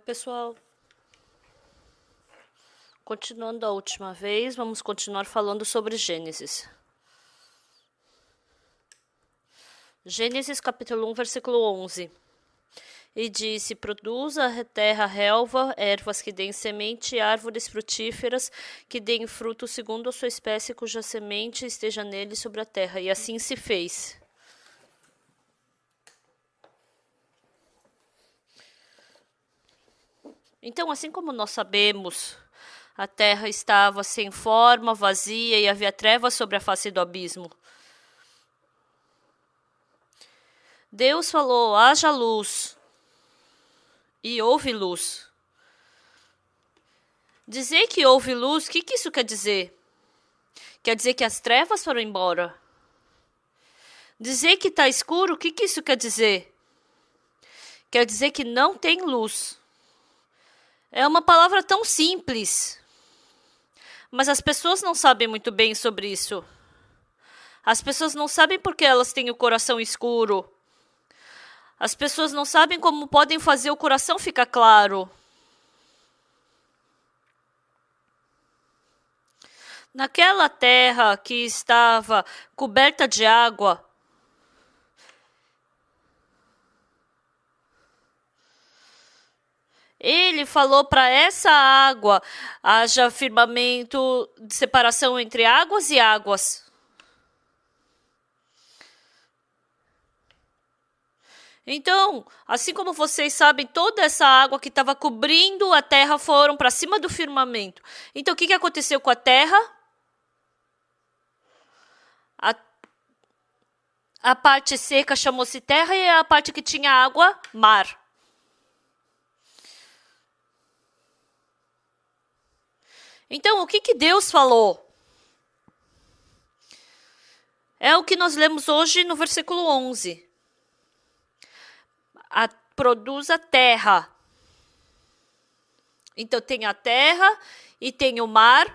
Pessoal, continuando a última vez, vamos continuar falando sobre Gênesis. Gênesis capítulo 1, versículo 11. E disse: produza a terra relva, ervas que deem semente e árvores frutíferas que deem fruto segundo a sua espécie, cuja semente esteja nele sobre a terra. E assim se fez. Então, assim como nós sabemos, a terra estava sem forma, vazia, e havia trevas sobre a face do abismo. Deus falou: haja luz, e houve luz. Dizer que houve luz, o que isso quer dizer? Quer dizer que as trevas foram embora. Dizer que está escuro, o que isso quer dizer? Quer dizer que não tem luz. É uma palavra tão simples, mas as pessoas não sabem muito bem sobre isso. As pessoas não sabem porque elas têm o coração escuro. As pessoas não sabem como podem fazer o coração ficar claro. Naquela terra que estava coberta de água, ele falou para essa água: haja firmamento de separação entre águas e águas. Então, assim como vocês sabem, toda essa água que estava cobrindo a terra foram para cima do firmamento. Então, o que aconteceu com a terra? A parte seca chamou-se terra e a parte que tinha água, mar. Então, o que Deus falou? É o que nós lemos hoje no versículo 11. Produz a terra. Então, tem a terra e tem o mar.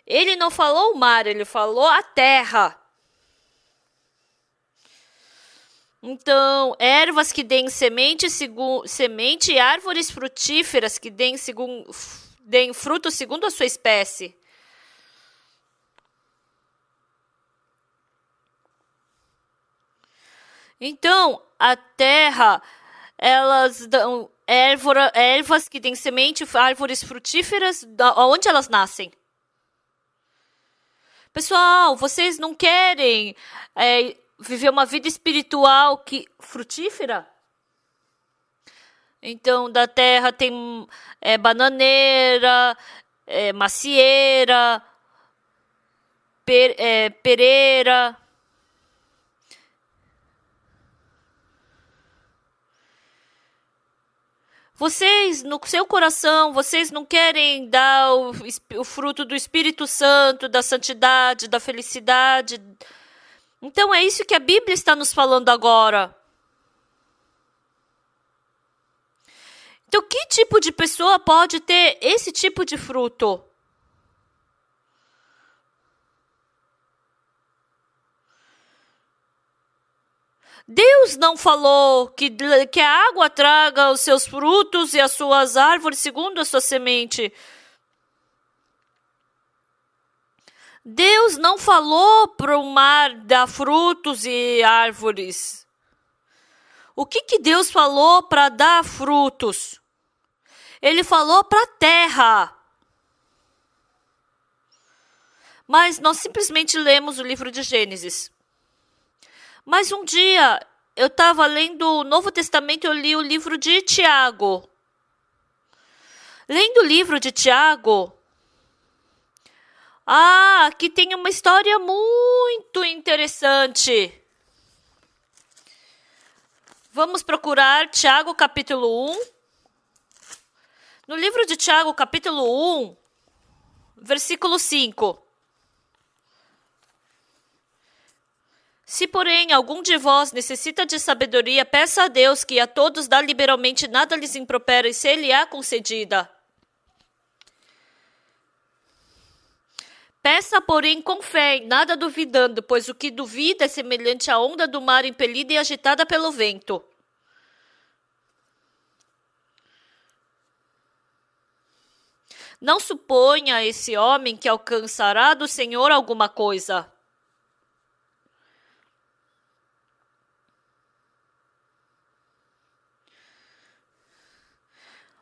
Ele não falou o mar, ele falou a terra. Então, ervas que deem semente e árvores frutíferas que deem fruto segundo a sua espécie. Então, a terra, elas dão ervas que deem semente, árvores frutíferas, onde elas nascem? Pessoal, vocês não querem viver uma vida espiritual frutífera? Então, da terra tem bananeira, macieira, pereira. Vocês, no seu coração, vocês não querem dar o fruto do Espírito Santo, da santidade, da felicidade. Então, é isso que a Bíblia está nos falando agora. Então, que tipo de pessoa pode ter esse tipo de fruto? Deus não falou que a água traga os seus frutos e as suas árvores segundo a sua semente. Deus não falou para o mar dar frutos e árvores. O que Deus falou para dar frutos? Ele falou para a terra. Mas nós simplesmente lemos o livro de Gênesis. Mas um dia, eu estava lendo o Novo Testamento, eu li o livro de Tiago. Lendo o livro de Tiago, aqui tem uma história muito interessante. Vamos procurar Tiago capítulo 1. No livro de Tiago capítulo 1, versículo 5. Se, porém, algum de vós necessita de sabedoria, peça a Deus, que a todos dá liberalmente, nada lhes impropera, e se lhe há concedida. Peça, porém, com fé, nada duvidando, pois o que duvida é semelhante à onda do mar impelida e agitada pelo vento. Não suponha esse homem que alcançará do Senhor alguma coisa.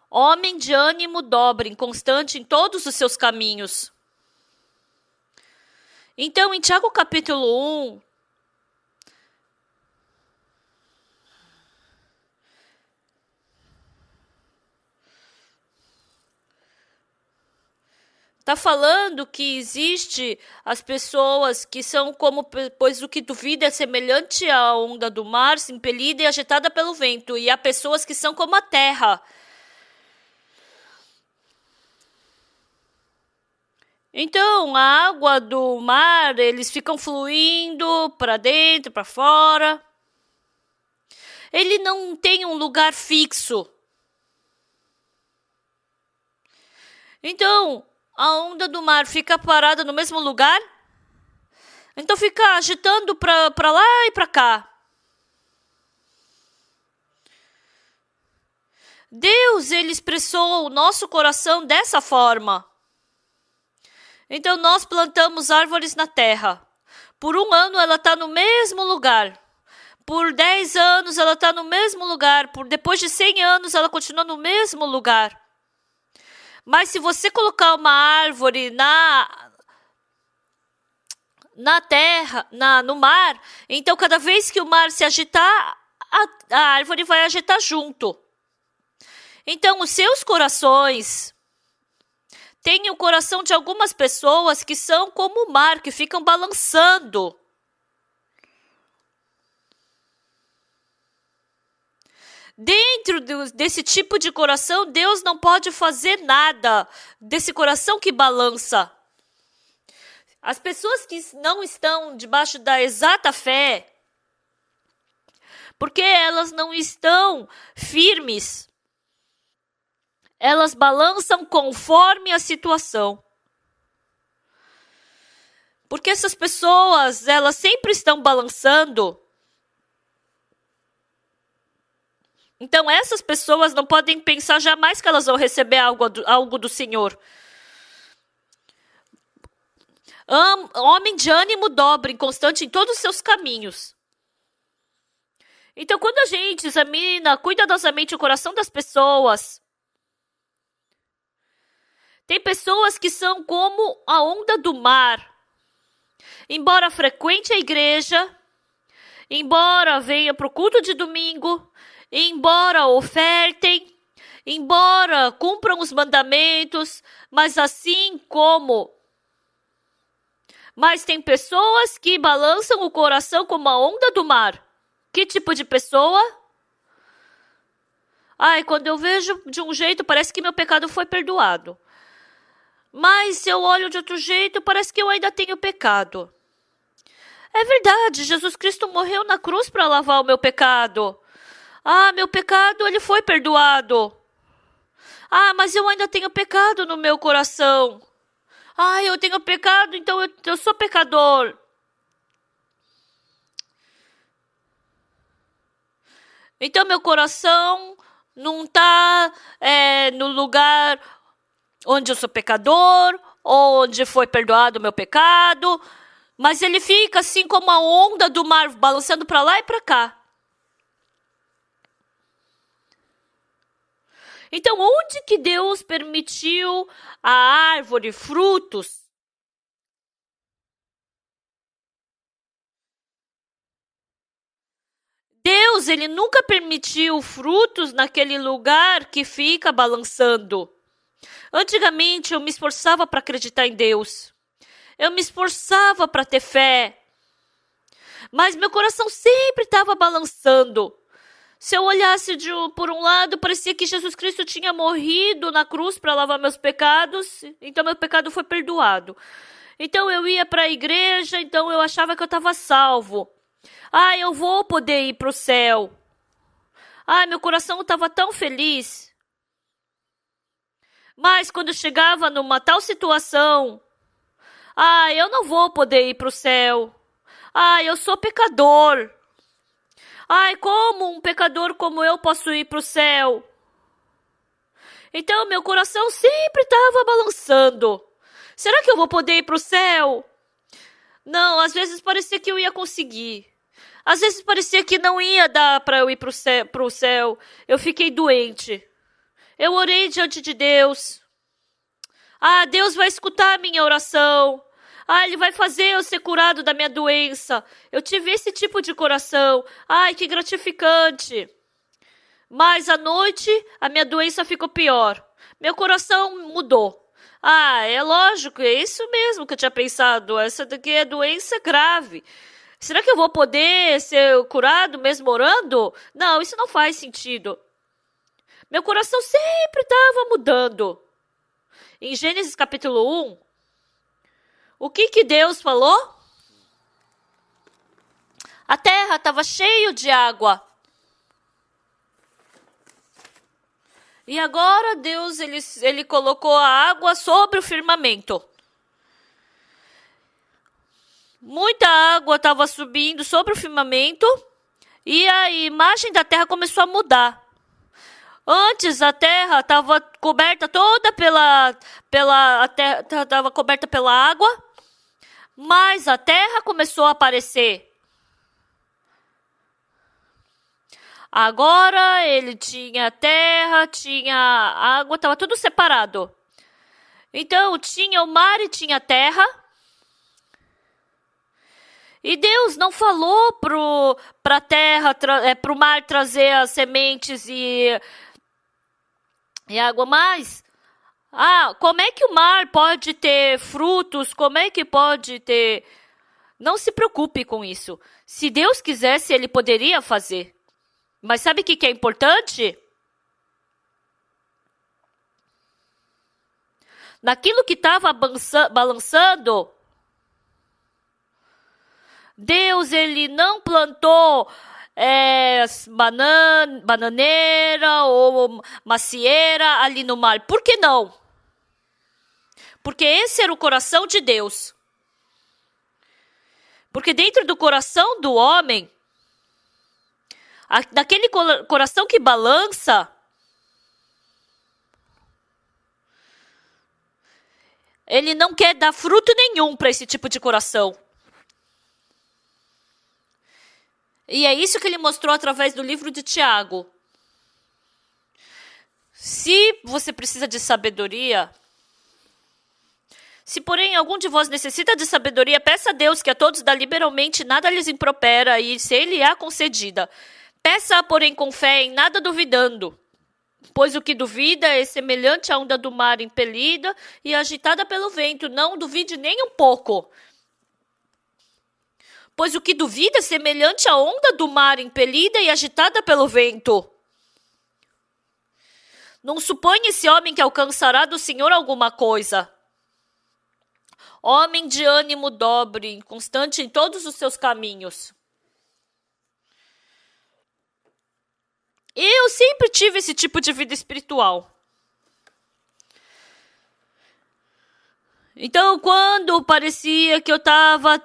Homem de ânimo dobre, inconstante em todos os seus caminhos. Então, em Tiago capítulo 1, está falando que existe as pessoas que são como, pois o que duvida é semelhante à onda do mar, impelida e agitada pelo vento. E há pessoas que são como a terra. Então, a água do mar, eles ficam fluindo para dentro, para fora. Ele não tem um lugar fixo. Então, a onda do mar fica parada no mesmo lugar? Então fica agitando para lá e para cá. Deus, ele expressou o nosso coração dessa forma. Então nós plantamos árvores na terra. Por 1 ano ela está no mesmo lugar. Por 10 anos ela está no mesmo lugar. Depois de 100 anos ela continua no mesmo lugar. Mas se você colocar uma árvore na terra, no mar, então cada vez que o mar se agitar, a árvore vai agitar junto. Então os seus corações têm o coração de algumas pessoas que são como o mar, que ficam balançando. Dentro desse tipo de coração, Deus não pode fazer nada. Desse coração que balança. As pessoas que não estão debaixo da exata fé, porque elas não estão firmes, elas balançam conforme a situação. Porque essas pessoas, elas sempre estão balançando. Então, essas pessoas não podem pensar jamais que elas vão receber algo do Senhor. Homem de ânimo dobre, inconstante em todos os seus caminhos. Então, quando a gente examina cuidadosamente o coração das pessoas, tem pessoas que são como a onda do mar. Embora frequente a igreja, embora venha para o culto de domingo, embora ofertem, embora cumpram os mandamentos, mas tem pessoas que balançam o coração como a onda do mar. Que tipo de pessoa? Quando eu vejo de um jeito, parece que meu pecado foi perdoado. Mas se eu olho de outro jeito, parece que eu ainda tenho pecado. É verdade, Jesus Cristo morreu na cruz para lavar o meu pecado. Meu pecado, ele foi perdoado. Mas eu ainda tenho pecado no meu coração. Eu tenho pecado, então eu sou pecador. Então meu coração não está no lugar onde eu sou pecador, onde foi perdoado o meu pecado, mas ele fica assim como a onda do mar, balançando para lá e para cá. Então, onde que Deus permitiu a árvore, frutos? Deus, ele nunca permitiu frutos naquele lugar que fica balançando. Antigamente, eu me esforçava para acreditar em Deus. Eu me esforçava para ter fé. Mas meu coração sempre estava balançando. Se eu olhasse por um lado, parecia que Jesus Cristo tinha morrido na cruz para lavar meus pecados, então meu pecado foi perdoado. Então eu ia para a igreja, então eu achava que eu estava salvo. Eu vou poder ir para o céu. Meu coração estava tão feliz. Mas quando chegava numa tal situação, Ah, eu não vou poder ir para o céu. Ah, eu sou pecador. Ai, como um pecador como eu posso ir para o céu? Então, meu coração sempre estava balançando. Será que eu vou poder ir para o céu? Não, às vezes parecia que eu ia conseguir. Às vezes parecia que não ia dar para eu ir para o céu. Eu fiquei doente. Eu orei diante de Deus. Ah, Deus vai escutar a minha oração. Ah, Ele vai fazer eu ser curado da minha doença. Eu tive esse tipo de coração. Ai, que gratificante. Mas à noite, a minha doença ficou pior. Meu coração mudou. Ah, é lógico, é isso mesmo que eu tinha pensado. Essa daqui é doença grave. Será que eu vou poder ser curado mesmo orando? Não, isso não faz sentido. Meu coração sempre estava mudando. Em Gênesis capítulo 1, o que Deus falou? A terra estava cheia de água. E agora Deus ele colocou a água sobre o firmamento. Muita água estava subindo sobre o firmamento e a imagem da terra começou a mudar. Antes a terra estava coberta toda estava coberta pela água, mas a terra começou a aparecer. Agora ele tinha terra, tinha água, estava tudo separado. Então tinha o mar e tinha terra. E Deus não falou para a terra, para o mar trazer as sementes e água mais. Ah, como é que o mar pode ter frutos? Como é que pode ter... Não se preocupe com isso. Se Deus quisesse, Ele poderia fazer. Mas sabe o que é importante? Naquilo que estava balançando, Deus, Ele não plantou bananeira ou macieira ali no mar. Por que não? Porque esse era o coração de Deus. Porque dentro do coração do homem, daquele coração que balança, ele não quer dar fruto nenhum para esse tipo de coração. E é isso que ele mostrou através do livro de Tiago. Se você precisa de sabedoria, se porém algum de vós necessita de sabedoria, peça a Deus que a todos dá liberalmente, nada lhes impropera, e se ele a concedida. Peça, porém, com fé, em nada duvidando. Pois o que duvida é semelhante à onda do mar impelida e agitada pelo vento. Não duvide nem um pouco. Pois o que duvida é semelhante à onda do mar impelida e agitada pelo vento. Não suponha esse homem que alcançará do Senhor alguma coisa. Homem de ânimo dobre, constante em todos os seus caminhos. Eu sempre tive esse tipo de vida espiritual. Então, quando parecia que eu estava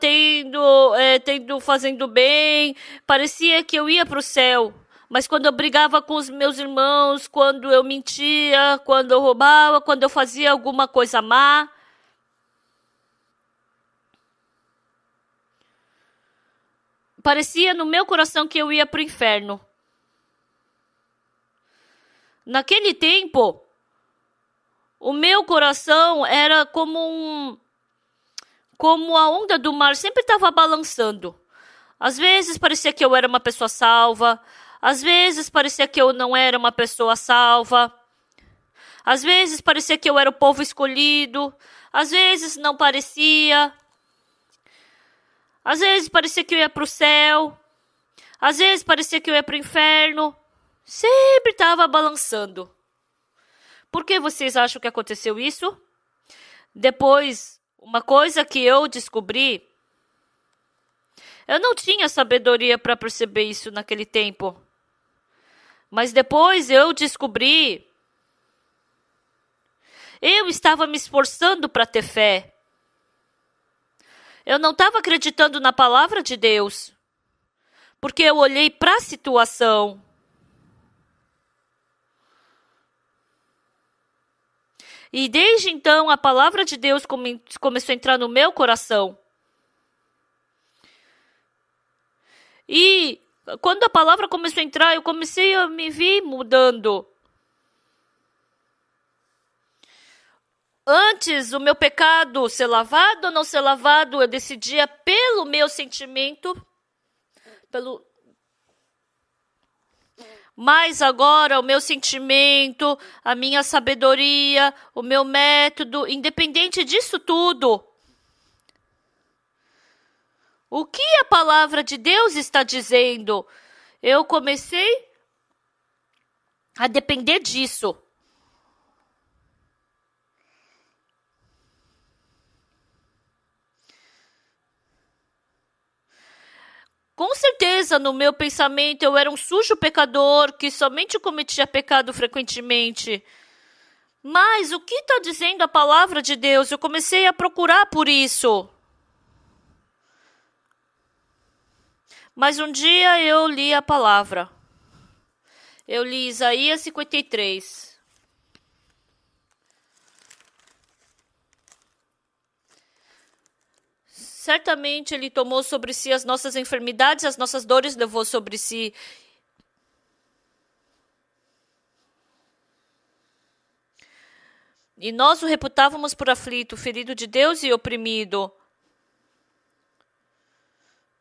fazendo bem, parecia que eu ia para o céu. Mas quando eu brigava com os meus irmãos, quando eu mentia, quando eu roubava, quando eu fazia alguma coisa má, parecia no meu coração que eu ia para o inferno. Naquele tempo, o meu coração era como a onda do mar, sempre estava balançando. Às vezes parecia que eu era uma pessoa salva, às vezes parecia que eu não era uma pessoa salva, às vezes parecia que eu era o povo escolhido, às vezes não parecia, às vezes parecia que eu ia para o céu, às vezes parecia que eu ia para o inferno. Sempre estava balançando. Por que vocês acham que aconteceu isso? Depois, uma coisa que eu descobri, eu não tinha sabedoria para perceber isso naquele tempo. Mas depois eu descobri, eu estava me esforçando para ter fé. Eu não estava acreditando na palavra de Deus, porque eu olhei para a situação. E desde então a palavra de Deus começou a entrar no meu coração. E quando a palavra começou a entrar, eu comecei a me ver mudando. Antes, o meu pecado ser lavado ou não ser lavado, eu decidia pelo meu sentimento, Mas agora o meu sentimento, a minha sabedoria, o meu método, independente disso tudo, o que a palavra de Deus está dizendo? Eu comecei a depender disso. Com certeza, no meu pensamento, eu era um sujo pecador que somente cometia pecado frequentemente. Mas o que está dizendo a palavra de Deus? Eu comecei a procurar por isso. Mas um dia eu li a palavra. Eu li Isaías 53. Certamente ele tomou sobre si as nossas enfermidades, as nossas dores levou sobre si. E nós o reputávamos por aflito, ferido de Deus e oprimido.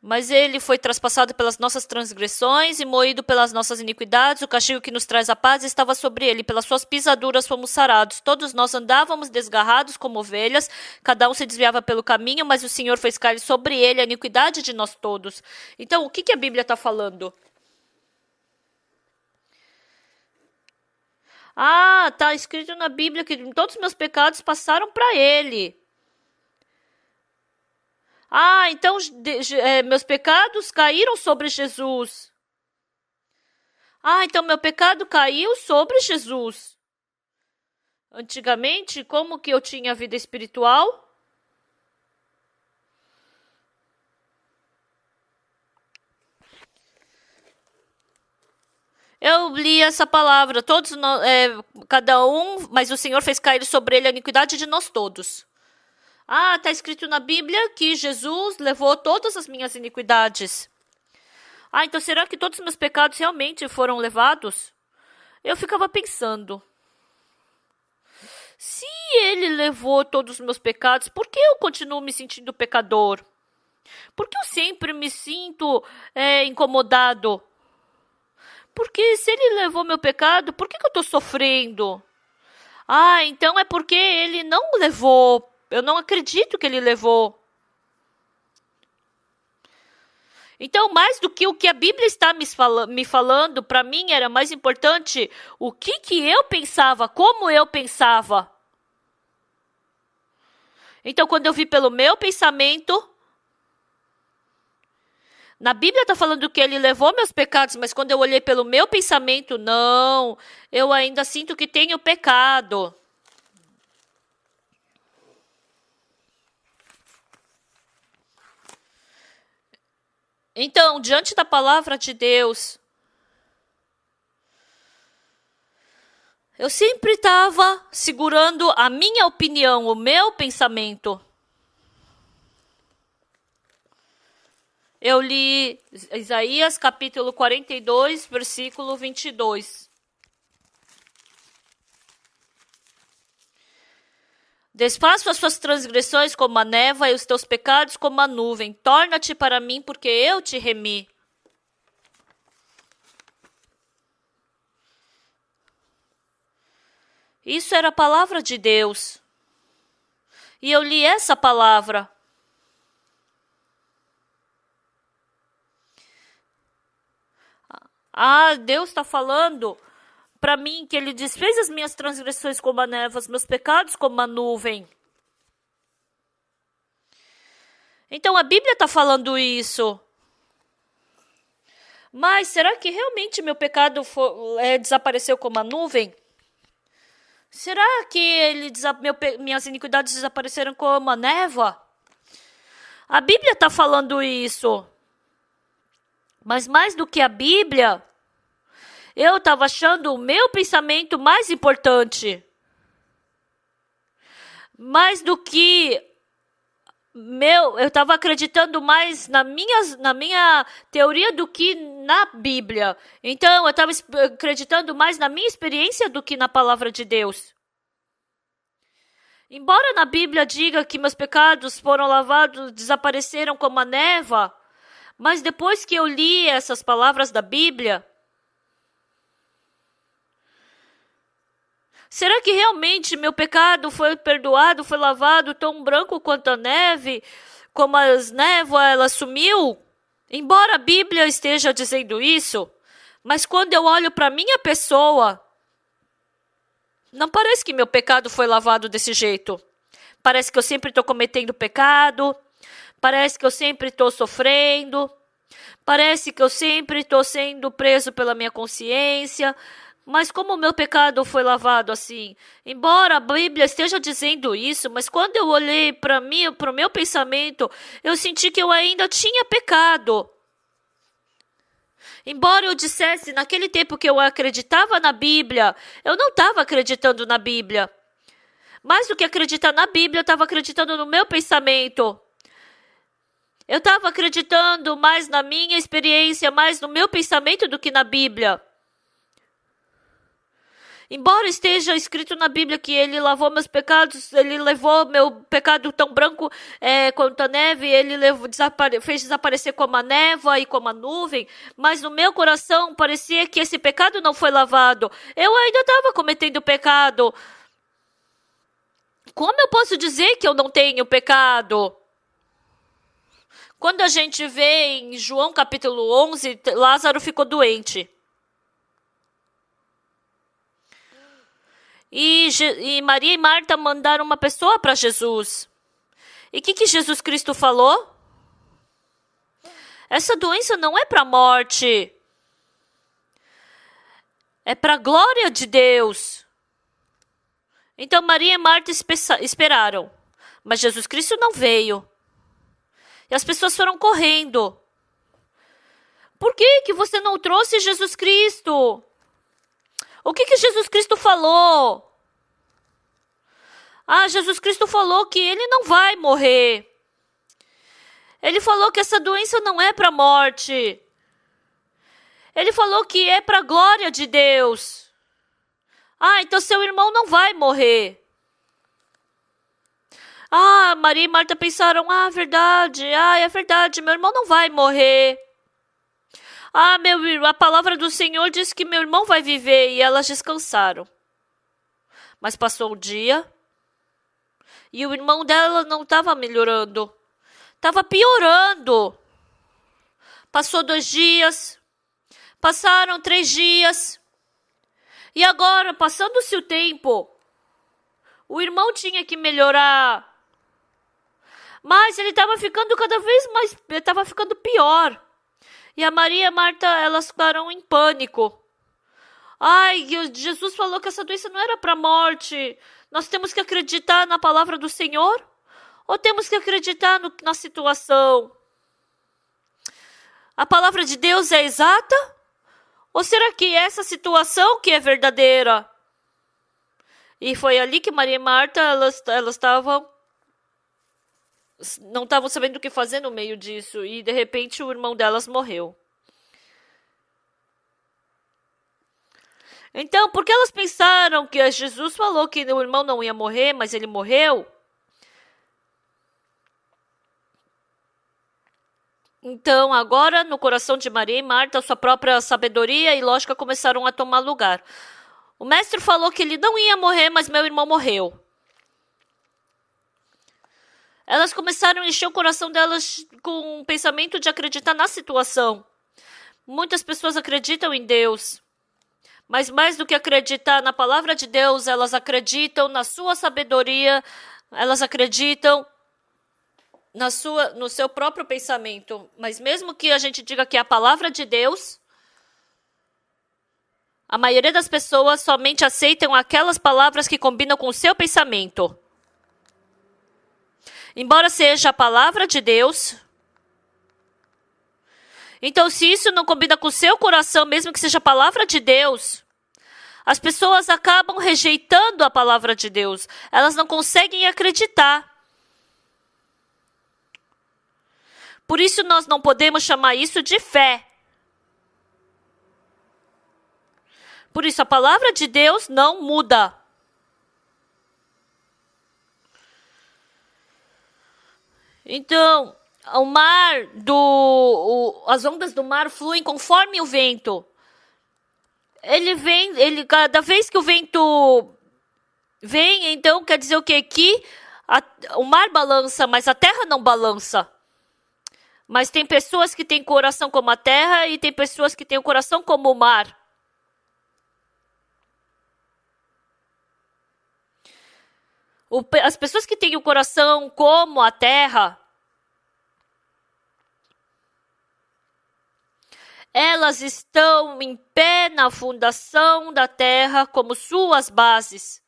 Mas ele foi traspassado pelas nossas transgressões e moído pelas nossas iniquidades. O castigo que nos traz a paz estava sobre ele. Pelas suas pisaduras fomos sarados. Todos nós andávamos desgarrados como ovelhas. Cada um se desviava pelo caminho, mas o Senhor fez cair sobre ele a iniquidade de nós todos. Então, o que a Bíblia está falando? Está escrito na Bíblia que todos os meus pecados passaram para ele. Então meus pecados caíram sobre Jesus. Então meu pecado caiu sobre Jesus. Antigamente, como que eu tinha vida espiritual? Eu li essa palavra, todos nós, cada um, mas o Senhor fez cair sobre ele a iniquidade de nós todos. Está escrito na Bíblia que Jesus levou todas as minhas iniquidades. Então será que todos os meus pecados realmente foram levados? Eu ficava pensando. Se ele levou todos os meus pecados, por que eu continuo me sentindo pecador? Por que eu sempre me sinto incomodado? Porque se ele levou meu pecado, por que eu estou sofrendo? Então é porque ele não levou. Eu não acredito que ele levou. Então, mais do que o que a Bíblia está me falando, para mim era mais importante o que eu pensava, como eu pensava. Então, quando eu vi pelo meu pensamento, na Bíblia está falando que ele levou meus pecados, mas quando eu olhei pelo meu pensamento, não, eu ainda sinto que tenho pecado. Então, diante da palavra de Deus, eu sempre estava segurando a minha opinião, o meu pensamento. Eu li Isaías capítulo 42, versículo 22. Desfaço as suas transgressões como a névoa e os teus pecados como a nuvem. Torna-te para mim, porque eu te remi. Isso era a palavra de Deus. E eu li essa palavra. Deus está falando para mim que ele desfez as minhas transgressões como a névoa, os meus pecados como a nuvem. Então a Bíblia está falando isso. Mas será que realmente meu pecado desapareceu como a nuvem? Será que minhas iniquidades desapareceram como a névoa? A Bíblia está falando isso. Mas mais do que a Bíblia, eu estava achando o meu pensamento mais importante. Mais do que eu estava acreditando mais na minha teoria do que na Bíblia. Então, eu estava acreditando mais na minha experiência do que na palavra de Deus. Embora na Bíblia diga que meus pecados foram lavados, desapareceram como a névoa, mas depois que eu li essas palavras da Bíblia, será que realmente meu pecado foi perdoado, foi lavado tão branco quanto a neve, como as névoas, ela sumiu? Embora a Bíblia esteja dizendo isso, mas quando eu olho para minha pessoa, não parece que meu pecado foi lavado desse jeito. Parece que eu sempre estou cometendo pecado. Parece que eu sempre estou sofrendo. Parece que eu sempre estou sendo preso pela minha consciência. Mas como o meu pecado foi lavado assim? Embora a Bíblia esteja dizendo isso, mas quando eu olhei para mim, para o meu pensamento, eu senti que eu ainda tinha pecado. Embora eu dissesse naquele tempo que eu acreditava na Bíblia, eu não estava acreditando na Bíblia. Mais do que acreditar na Bíblia, eu estava acreditando no meu pensamento. Eu estava acreditando mais na minha experiência, mais no meu pensamento do que na Bíblia. Embora esteja escrito na Bíblia que ele lavou meus pecados, ele levou meu pecado tão branco quanto a neve, ele fez desaparecer como a névoa e como a nuvem, mas no meu coração parecia que esse pecado não foi lavado. Eu ainda estava cometendo pecado. Como eu posso dizer que eu não tenho pecado? Quando a gente vê em João capítulo 11, Lázaro ficou doente. E Maria e Marta mandaram uma pessoa para Jesus. E o que Jesus Cristo falou? Essa doença não é para a morte. É para a glória de Deus. Então Maria e Marta esperaram. Mas Jesus Cristo não veio. E as pessoas foram correndo. Por que você não trouxe Jesus Cristo? O que Jesus Cristo falou? Jesus Cristo falou que ele não vai morrer. Ele falou que essa doença não é para a morte. Ele falou que é para a glória de Deus. Então seu irmão não vai morrer. Maria e Marta pensaram, verdade. É verdade, meu irmão não vai morrer. A palavra do Senhor diz que meu irmão vai viver, e elas descansaram. Mas passou o dia, e o irmão dela não estava melhorando, estava piorando. Passou 2 dias, passaram 3 dias, e agora, passando-se o tempo, o irmão tinha que melhorar, mas ele estava ficando cada vez mais, estava ficando pior. E a Maria e a Marta, elas ficaram em pânico. Jesus falou que essa doença não era para a morte. Nós temos que acreditar na palavra do Senhor? Ou temos que acreditar na situação? A palavra de Deus é exata? Ou será que essa situação que é verdadeira? E foi ali que Maria e Marta, elas não estavam sabendo o que fazer no meio disso. E, de repente, o irmão delas morreu. Então, porque elas pensaram que Jesus falou que o irmão não ia morrer, mas ele morreu? Então, agora, no coração de Maria e Marta, sua própria sabedoria e lógica começaram a tomar lugar. O mestre falou que ele não ia morrer, mas meu irmão morreu. Elas começaram a encher o coração delas com um pensamento de acreditar na situação. Muitas pessoas acreditam em Deus, mas mais do que acreditar na palavra de Deus, elas acreditam na sua sabedoria, elas acreditam no seu próprio pensamento. Mas mesmo que a gente diga que é a palavra de Deus, a maioria das pessoas somente aceitam aquelas palavras que combinam com o seu pensamento. embora seja a palavra de Deus. Então, se isso não combina com o seu coração, mesmo que seja a palavra de Deus, as pessoas acabam rejeitando a palavra de Deus. Elas não conseguem acreditar. Por isso, nós não podemos chamar isso de fé. Por isso, a palavra de Deus não muda. Então, o mar as ondas do mar fluem conforme o vento. Cada vez que o vento vem, então quer dizer o quê? Que o mar balança, mas a terra não balança. Mas tem pessoas que têm coração como a terra e tem pessoas que têm o coração como o mar. As pessoas que têm o coração como a terra, elas estão em pé na fundação da terra como suas bases.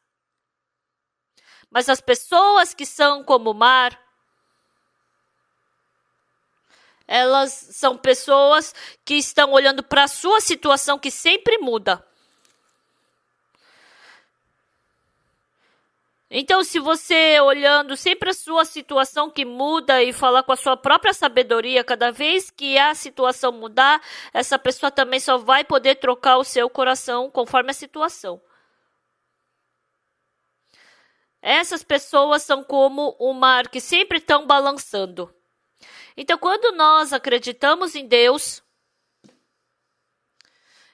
Mas as pessoas que são como o mar, elas são pessoas que estão olhando para a sua situação que sempre muda. Então, se você olhando sempre a sua situação que muda e falar com a sua própria sabedoria, cada vez que a situação mudar, essa pessoa também só vai poder trocar o seu coração conforme a situação. Essas pessoas são como o mar, que sempre estão balançando. Então, quando nós acreditamos em Deus,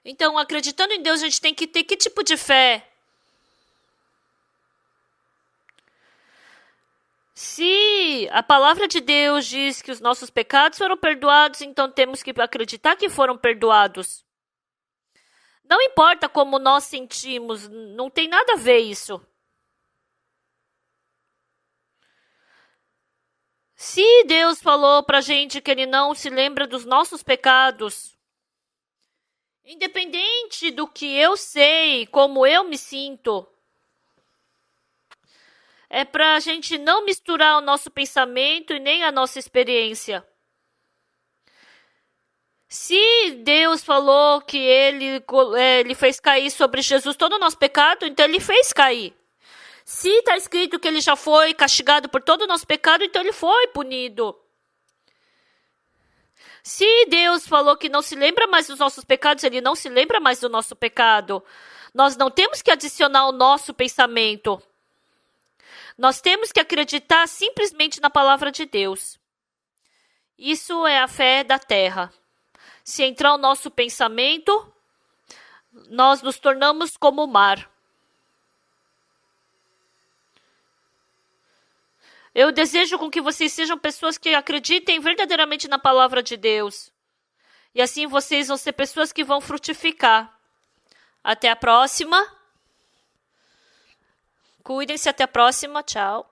então, acreditando em Deus, a gente tem que ter que tipo de fé? Se a palavra de Deus diz que os nossos pecados foram perdoados, então temos que acreditar que foram perdoados. Não importa como nós sentimos, não tem nada a ver isso. Se Deus falou pra gente que Ele não se lembra dos nossos pecados, independente do que eu sei, como eu me sinto, é para a gente não misturar o nosso pensamento e nem a nossa experiência. Se Deus falou que Ele fez cair sobre Jesus todo o nosso pecado, então Ele fez cair. Se está escrito que Ele já foi castigado por todo o nosso pecado, então Ele foi punido. Se Deus falou que não se lembra mais dos nossos pecados, Ele não se lembra mais do nosso pecado. Nós não temos que adicionar o nosso pensamento. Nós temos que acreditar simplesmente na palavra de Deus. Isso é a fé da terra. Se entrar o nosso pensamento, nós nos tornamos como o mar. Eu desejo com que vocês sejam pessoas que acreditem verdadeiramente na palavra de Deus. E assim vocês vão ser pessoas que vão frutificar. Até a próxima. Cuidem-se, até a próxima. Tchau.